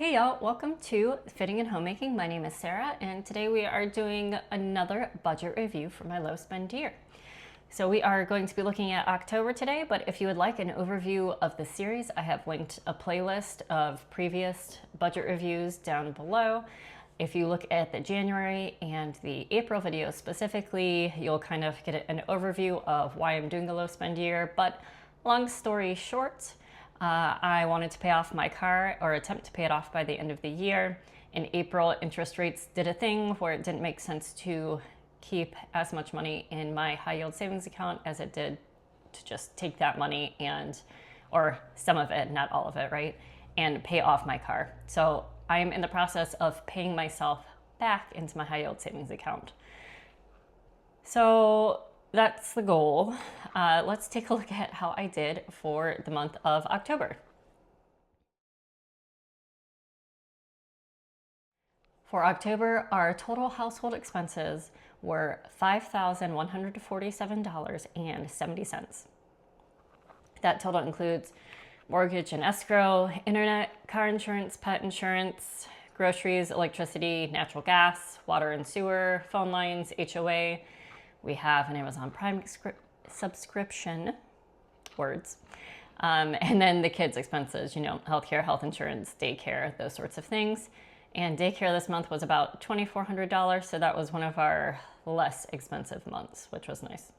Hey y'all, welcome to Fitting and Homemaking. My name is Sarah, and today we are doing another budget review for my low spend year. So we are going to be looking at October today, but if you would like an overview of the series, I have linked a playlist of previous budget reviews down below. If you look at the January and the April videos specifically, you'll kind of get an overview of why I'm doing a low spend year, but long story short, I wanted to pay off my car or attempt to pay it off by the end of the year. In April, interest rates did a thing where it didn't make sense to keep as much money in my high yield savings account as it did to just take that money or some of it, not all of it, right? And pay off my car. So I'm in the process of paying myself back into my high yield savings account. So that's the goal. Let's take a look at how I did for the month of October. For October, our total household expenses were $5,147.70. That total includes mortgage and escrow, internet, car insurance, pet insurance, groceries, electricity, natural gas, water and sewer, phone lines, HOA. We have an Amazon Prime subscription, and then the kids' expenses, healthcare, health insurance, daycare, those sorts of things. And daycare this month was about $2,400, so that was one of our less expensive months, which was nice.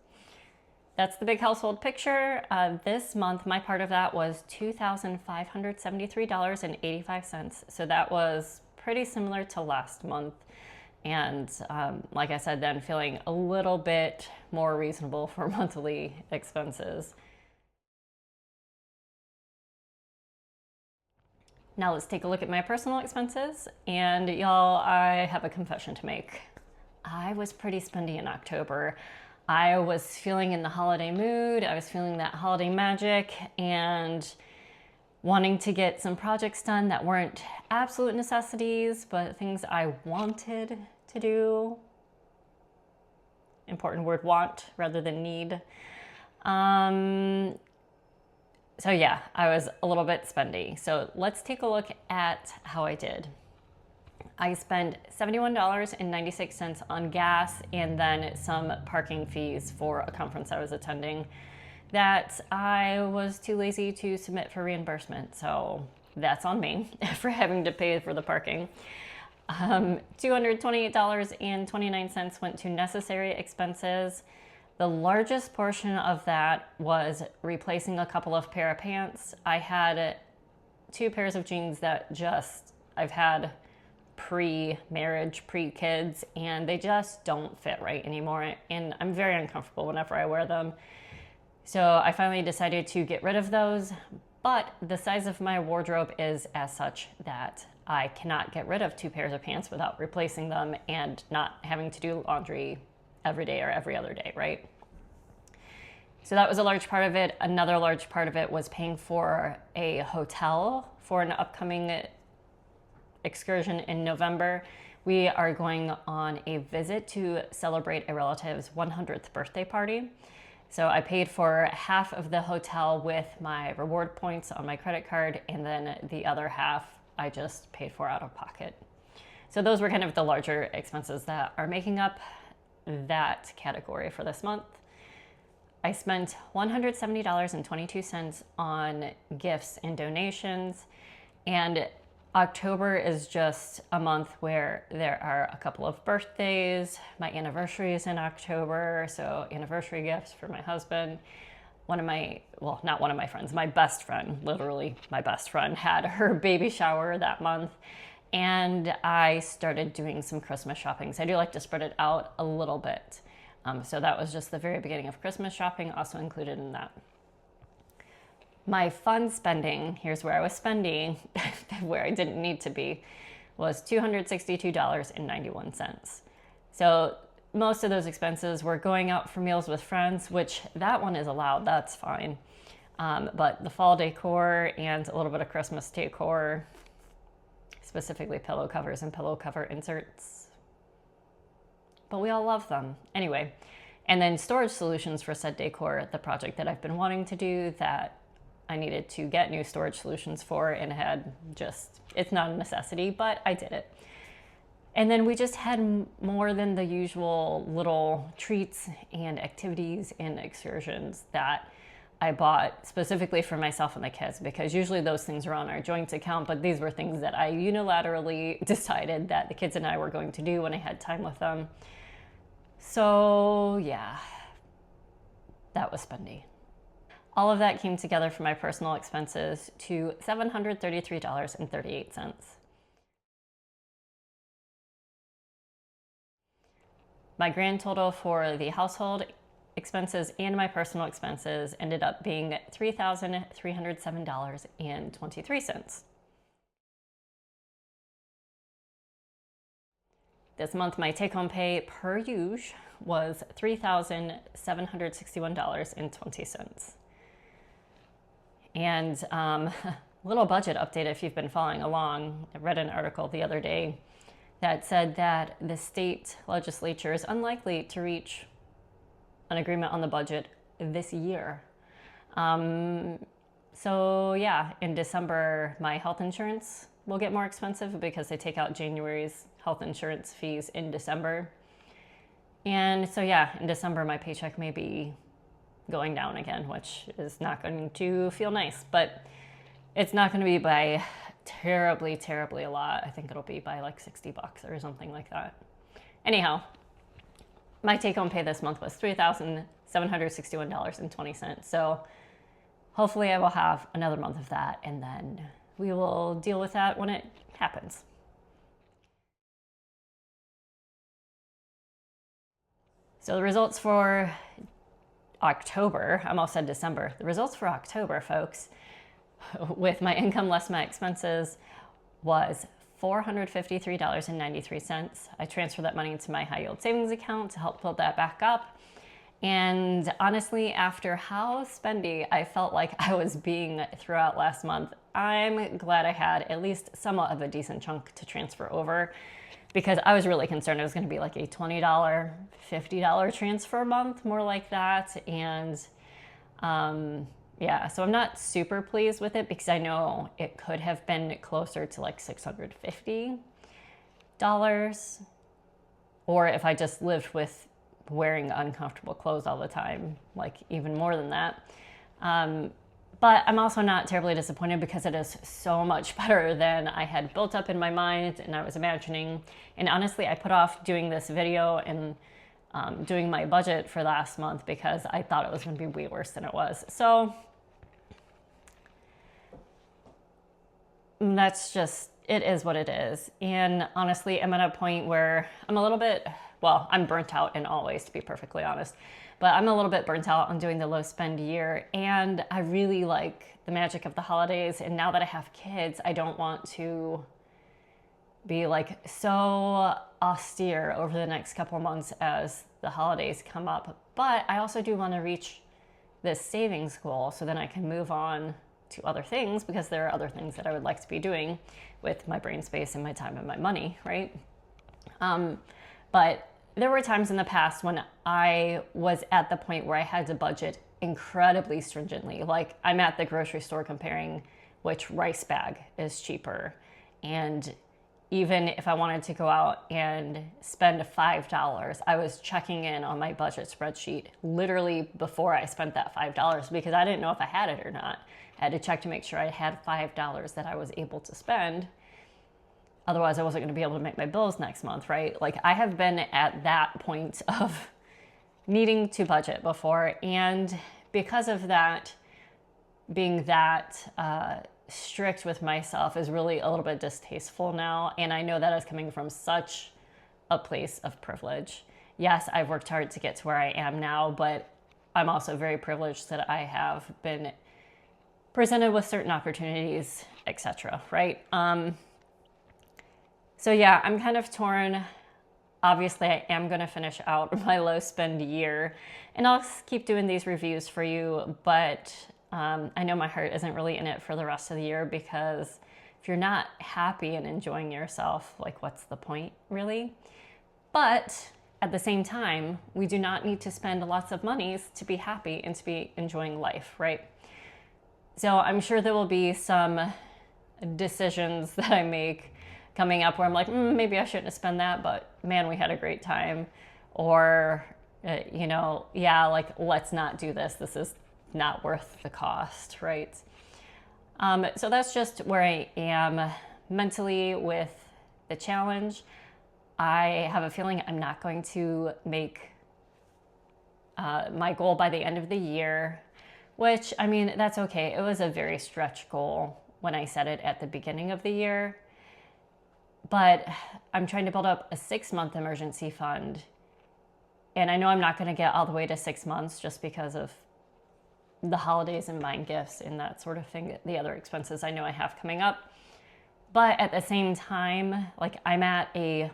That's the big household picture. This month, my part of that was $2,573.85, so that was pretty similar to last month. And like I said, then feeling a little bit more reasonable for monthly expenses. Now let's take a look at my personal expenses. And y'all, I have a confession to make. I was pretty spendy in October. I was feeling in the holiday mood. I was feeling that holiday magic and wanting to get some projects done that weren't absolute necessities, but things I wanted to do. Important word, want rather than need. So yeah, I was a little bit spendy. So let's take a look at how I did. I spent $71.96 on gas and then some parking fees for a conference I was attending that I was too lazy to submit for reimbursement. So that's on me for having to pay for the parking. $228.29 went to necessary expenses. The largest portion of that was replacing a couple of pair of pants. I had 2 pairs of jeans that I've had pre-marriage, pre-kids, and they just don't fit right anymore. And I'm very uncomfortable whenever I wear them. So I finally decided to get rid of those, but the size of my wardrobe is as such that I cannot get rid of 2 pairs of pants without replacing them and not having to do laundry every day or every other day, right? So that was a large part of it. Another large part of it was paying for a hotel for an upcoming excursion in November. We are going on a visit to celebrate a relative's 100th birthday party. So I paid for half of the hotel with my reward points on my credit card, and then the other half I just paid for out of pocket. So those were kind of the larger expenses that are making up that category for this month. I spent $170.22 on gifts and donations, and October is just a month where there are a couple of birthdays. My anniversary is in October, so anniversary gifts for my husband. My best friend, literally my best friend, had her baby shower that month, and I started doing some Christmas shopping. So I do like to spread it out a little bit. So that was just the very beginning of Christmas shopping, also included in that. My fun spending, here's where I was spending, where I didn't need to be, was $262.91. So most of those expenses were going out for meals with friends, which that one is allowed, that's fine. But the fall decor and a little bit of Christmas decor, specifically pillow covers and pillow cover inserts, but we all love them. Anyway, and then storage solutions for said decor, the project that I've been wanting to do that I needed to get new storage solutions for, and it's not a necessity, but I did it. And then we just had more than the usual little treats and activities and excursions that I bought specifically for myself and the kids, because usually those things are on our joint account, but these were things that I unilaterally decided that the kids and I were going to do when I had time with them. So yeah, that was spendy. All of that came together for my personal expenses to $733.38. My grand total for the household expenses and my personal expenses ended up being $3,307.23. This month, my take-home pay per usual was $3,761.20. And little budget update if you've been following along. I read an article the other day that said that the state legislature is unlikely to reach an agreement on the budget this year. So yeah, in December, my health insurance will get more expensive because they take out January's health insurance fees in December. And so yeah, in December, my paycheck may be going down again, which is not going to feel nice, but it's not going to be by terribly a lot. I think it'll be by like $60 or something like that. Anyhow, my take-home pay this month was $3,761.20. So hopefully I will have another month of that, and then we will deal with that when it happens. So the results for October, I almost said December. The results for October, folks, with my income less my expenses, was $453.93. I transferred that money into my high yield savings account to help build that back up. And honestly, after how spendy I felt like I was being throughout last month, I'm glad I had at least somewhat of a decent chunk to transfer over, because I was really concerned it was going to be like a $20, $50 transfer month, more like that. And yeah, so I'm not super pleased with it, because I know it could have been closer to like $650, or if I just lived with wearing uncomfortable clothes all the time, like even more than that. But I'm also not terribly disappointed, because it is so much better than I had built up in my mind and I was imagining. And honestly, I put off doing this video and doing my budget for last month because I thought it was going to be way worse than it was. So that's just, it is what it is. And honestly, I'm at a point where I'm a little bit, well, I'm burnt out in all ways, to be perfectly honest, but I'm a little bit burnt out on doing the low spend year. And I really like the magic of the holidays. And now that I have kids, I don't want to be like so austere over the next couple of months as the holidays come up. But I also do want to reach this savings goal so then I can move on to other things, because there are other things that I would like to be doing with my brain space and my time and my money, right? But there were times in the past when I was at the point where I had to budget incredibly stringently. Like, I'm at the grocery store comparing which rice bag is cheaper. And even if I wanted to go out and spend $5, I was checking in on my budget spreadsheet literally before I spent that $5, because I didn't know if I had it or not. I had to check to make sure I had $5 that I was able to spend. Otherwise, I wasn't going to be able to make my bills next month, right? Like, I have been at that point of needing to budget before. And because of that, being that strict with myself is really a little bit distasteful now. And I know that is coming from such a place of privilege. Yes, I've worked hard to get to where I am now, but I'm also very privileged that I have been presented with certain opportunities, etc., right? So yeah, I'm kind of torn. Obviously, I am going to finish out my low spend year, and I'll keep doing these reviews for you, but I know my heart isn't really in it for the rest of the year, because if you're not happy and enjoying yourself, like, what's the point, really? But at the same time, we do not need to spend lots of monies to be happy and to be enjoying life, right? So I'm sure there will be some decisions that I make coming up where I'm like, maybe I shouldn't have spent that, but man, we had a great time. Or, yeah, like, let's not do this. This is not worth the cost, right? So that's just where I am mentally with the challenge. I have a feeling I'm not going to make my goal by the end of the year, which, I mean, that's okay. It was a very stretch goal when I set it at the beginning of the year. But I'm trying to build up a 6-month emergency fund. And I know I'm not going to get all the way to 6 months just because of the holidays and buying gifts and that sort of thing, the other expenses I know I have coming up. But at the same time, like, I'm at a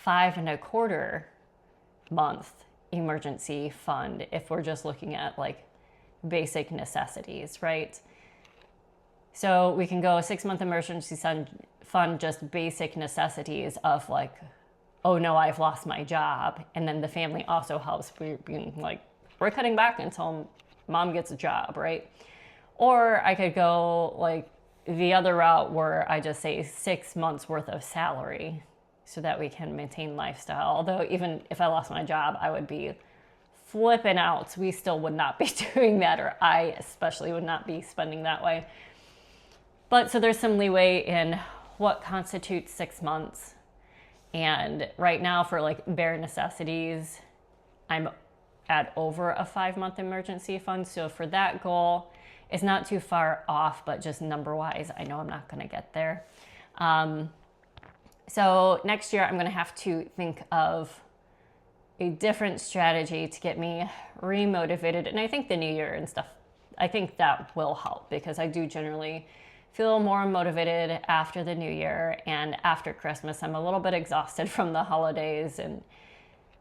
5.25 month emergency fund if we're just looking at like basic necessities, right? So we can go a 6-month emergency fund, just basic necessities of like, oh no, I've lost my job. And then the family also helps. We're cutting back until mom gets a job, right? Or I could go like the other route where I just say 6 months worth of salary so that we can maintain lifestyle. Although even if I lost my job, I would be flipping out. We still would not be doing that, or I especially would not be spending that way. But so there's some leeway in what constitutes 6 months. And right now for like bare necessities, I'm at over a 5-month emergency fund. So for that goal, it's not too far off, but just number-wise, I know I'm not going to get there. So next year, I'm going to have to think of a different strategy to get me remotivated. And I think the new year and stuff, I think that will help, because I do generally feel more motivated after the new year and after Christmas. I'm a little bit exhausted from the holidays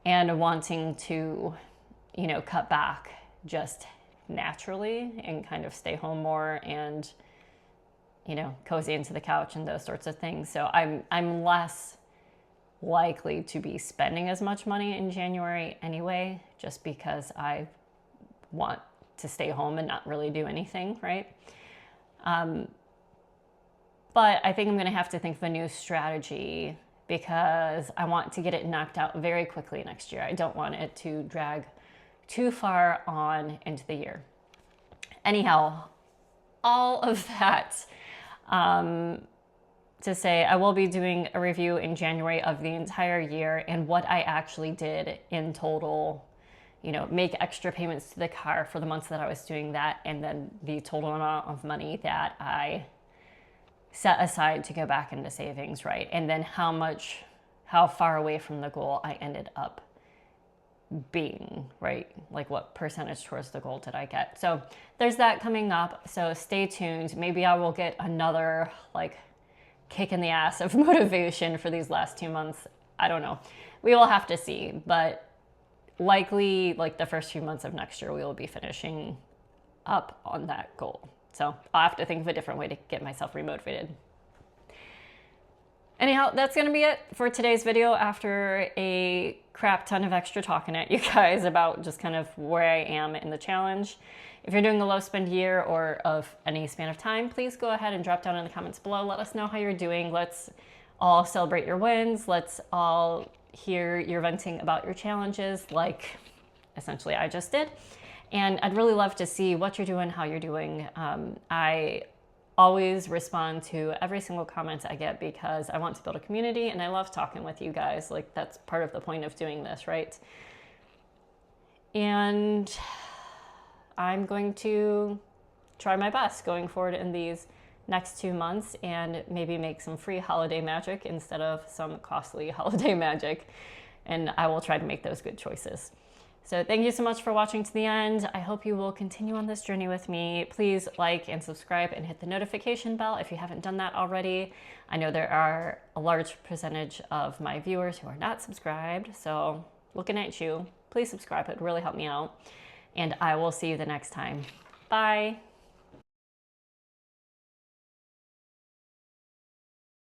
and wanting to, cut back just naturally and kind of stay home more and, cozy into the couch and those sorts of things. So I'm less likely to be spending as much money in January anyway, just because I want to stay home and not really do anything, right? But I think I'm going to have to think of a new strategy, because I want to get it knocked out very quickly next year. I don't want it to drag too far on into the year. Anyhow, all of that to say, I will be doing a review in January of the entire year and what I actually did in total, make extra payments to the car for the months that I was doing that, and then the total amount of money that I set aside to go back into savings, right? And then how far away from the goal I ended up being, right? Like, what percentage towards the goal did I get? So there's that coming up. So stay tuned. Maybe I will get another like kick in the ass of motivation for these last 2 months. I don't know. We will have to see, but likely like the first few months of next year, we will be finishing up on that goal. So I'll have to think of a different way to get myself remotivated. Anyhow, that's going to be it for today's video, after a crap ton of extra talking at you guys about just kind of where I am in the challenge. If you're doing a low spend year or of any span of time, please go ahead and drop down in the comments below. Let us know how you're doing. Let's all celebrate your wins. Let's all hear your venting about your challenges, like essentially I just did. And I'd really love to see what you're doing, how you're doing. I always respond to every single comment I get, because I want to build a community and I love talking with you guys. Like, that's part of the point of doing this, right? And I'm going to try my best going forward in these next 2 months and maybe make some free holiday magic instead of some costly holiday magic. And I will try to make those good choices. So thank you so much for watching to the end. I hope you will continue on this journey with me. Please like and subscribe and hit the notification bell if you haven't done that already. I know there are a large percentage of my viewers who are not subscribed, so looking at you, please subscribe. It would really help me out. And I will see you the next time. Bye.